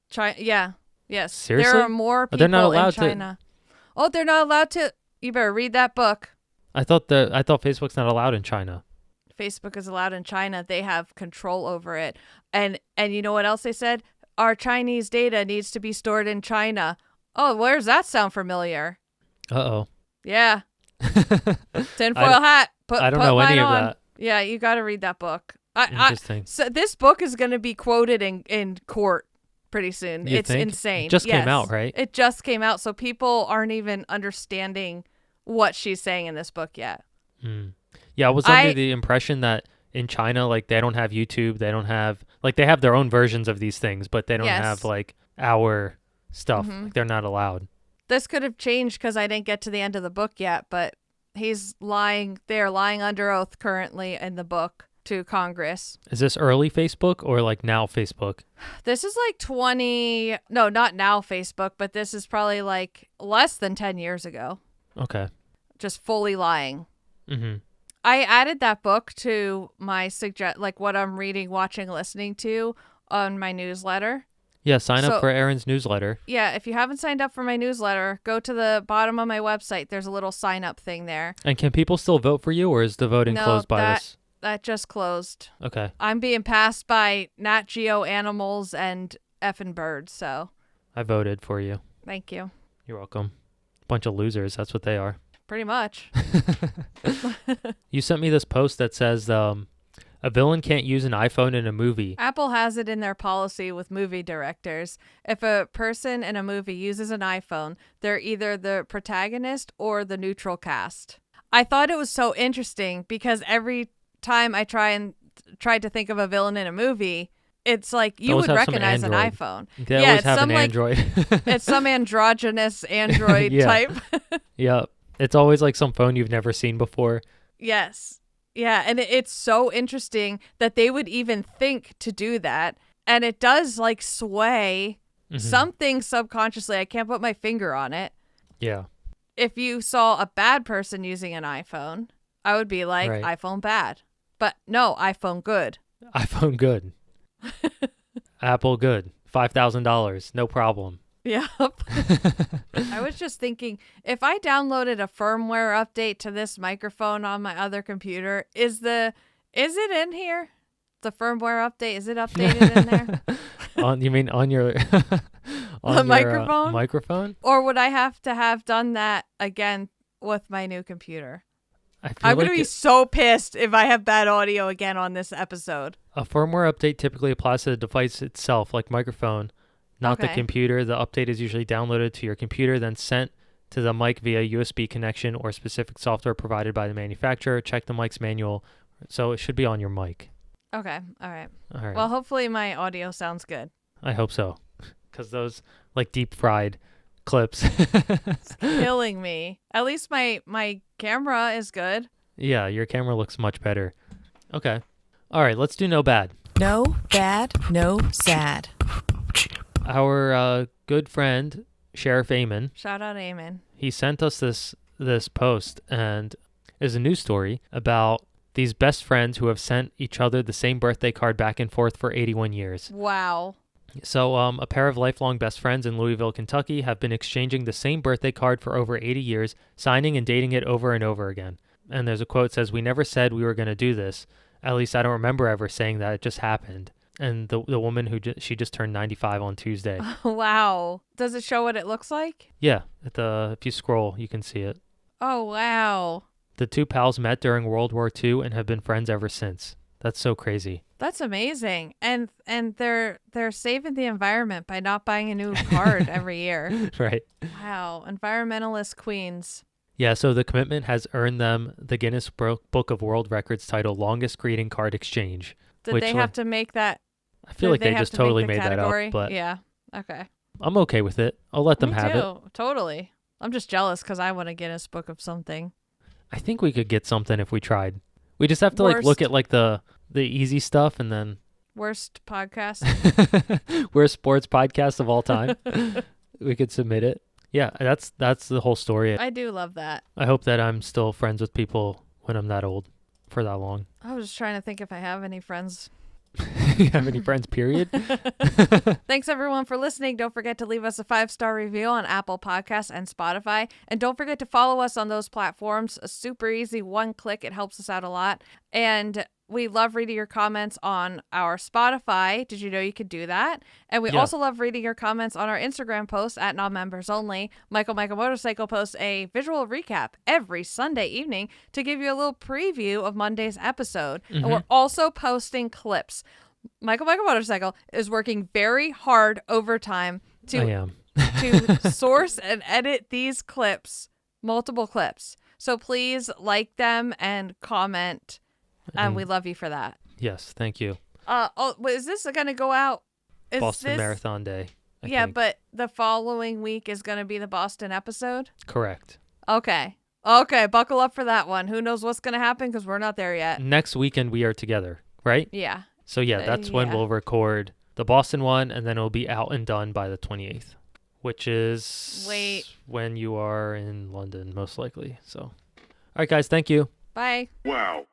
China, yeah. Yes. Seriously? There are more people they're not allowed in China. Oh, they're not allowed to. You better read that book. I thought Facebook's not allowed in China. Facebook is allowed in China. They have control over it. And you know what else they said? Our Chinese data needs to be stored in China. Oh, where's that sound familiar? Uh-oh. Yeah. Tinfoil hat. I don't know any of that. Yeah, you got to read that book. Interesting. So this book is going to be quoted in court pretty soon. You it's think? insane. It just came out, right? It just came out, so people aren't even understanding what she's saying in this book yet. Yeah, I was under the impression that in China, like, they don't have YouTube. They don't have, like, they have their own versions of these things, but they don't have, like, our stuff. Like, they're not allowed. This could have changed because I didn't get to the end of the book yet, but he's lying. They're lying under oath currently in the book to Congress. Is this early Facebook or, like, now Facebook? This is like no, not now Facebook, but this is probably, like, less than 10 years ago. Okay. Just fully lying. I added that book to my like what I'm reading, watching, listening to on my newsletter. Yeah, sign up for Erin's newsletter. Yeah, if you haven't signed up for my newsletter, go to the bottom of my website. There's a little sign up thing there. And can people still vote for you, or is the voting closed by this? That just closed. Okay. I'm being passed by Nat Geo animals and effing birds, so. I voted for you. Thank you. You're welcome. Bunch of losers, that's what they are. Pretty much. You sent me this post that says a villain can't use an iPhone in a movie. Apple has it in their policy with movie directors. If a person in a movie uses an iPhone, they're either the protagonist or the neutral cast. I thought it was so interesting because every time I tried to think of a villain in a movie, it's like you would recognize an iPhone. They always have an Android. It's some androgynous Android type. Yeah. It's always like some phone you've never seen before. Yes. Yeah. And it's so interesting that they would even think to do that. And it does like sway Something subconsciously, I can't put my finger on it. Yeah. If you saw a bad person using an iPhone, I would be like, Right. iPhone bad. But no, iPhone good. iPhone good. Apple good. $5,000. No problem. Yep. I was just thinking, if I downloaded a firmware update to this microphone on my other computer, is it in here? The firmware update, is it updated in there? You mean on your on The your, microphone? Or would I have to have done that again with my new computer? I'm going to be so pissed if I have bad audio again on this episode. A firmware update typically applies to the device itself, like microphone, not the computer. The update is usually downloaded to your computer, then sent to the mic via USB connection or specific software provided by the manufacturer. Check the mic's manual. So it should be on your mic. Okay. All right. All right. Well, hopefully my audio sounds good. I hope so. Because those like deep fried clips. It's killing me. At least my camera is good. Yeah, your camera looks much better. Okay. All right, let's do no bad. No bad, no sad. Our good friend, Sheriff Eamon. Shout out Eamon. He sent us this post, and is a news story about these best friends who have sent each other the same birthday card back and forth for 81 years. Wow. So a pair of lifelong best friends in Louisville, Kentucky have been exchanging the same birthday card for over 80 years, signing and dating it over and over again. And there's a quote that says, "We never said we were going to do this. At least I don't remember ever saying that. It just happened." And the woman she just turned 95 on Tuesday. Wow. Does it show what it looks like? Yeah. If you scroll, you can see it. Oh, wow. The two pals met during World War II and have been friends ever since. That's so crazy. That's amazing. And they're saving the environment by not buying a new card every year. Right. Wow. Environmentalist queens. Yeah, so the commitment has earned them the Guinness Book of World Records title, Longest Greeting Card Exchange. Did they have to make that? I feel like they just totally made that up. But yeah. Okay. I'm okay with it. I'll let them have it. Totally. I'm just jealous because I want a Guinness Book of something. I think we could get something if we tried. We just have to look at the easy stuff and then worst podcast. Worst sports podcast of all time. We could submit it. Yeah, that's the whole story. I do love that. I hope that I'm still friends with people when I'm that old for that long. I was just trying to think if I have any friends. You have any friends, period? Thanks, everyone, for listening. Don't forget to leave us a 5-star review on Apple Podcasts and Spotify. And don't forget to follow us on those platforms. Super easy. One click. It helps us out a lot. And we love reading your comments on our Spotify. Did you know you could do that? And we also love reading your comments on our Instagram posts at non-members only. Michael Motorcycle posts a visual recap every Sunday evening to give you a little preview of Monday's episode. And we're also posting clips. Michael Motorcycle is working very hard overtime to source and edit these clips, multiple clips. So please like them and comment. And we love you for that. Yes, thank you. Is this going to go out? Boston Marathon Day. I think. But the following week is going to be the Boston episode? Correct. Okay, buckle up for that one. Who knows what's going to happen because we're not there yet. Next weekend we are together, right? Yeah. So that's when we'll record the Boston one, and then it'll be out and done by the 28th, which is when you are in London, most likely. So, all right, guys, thank you. Bye. Wow.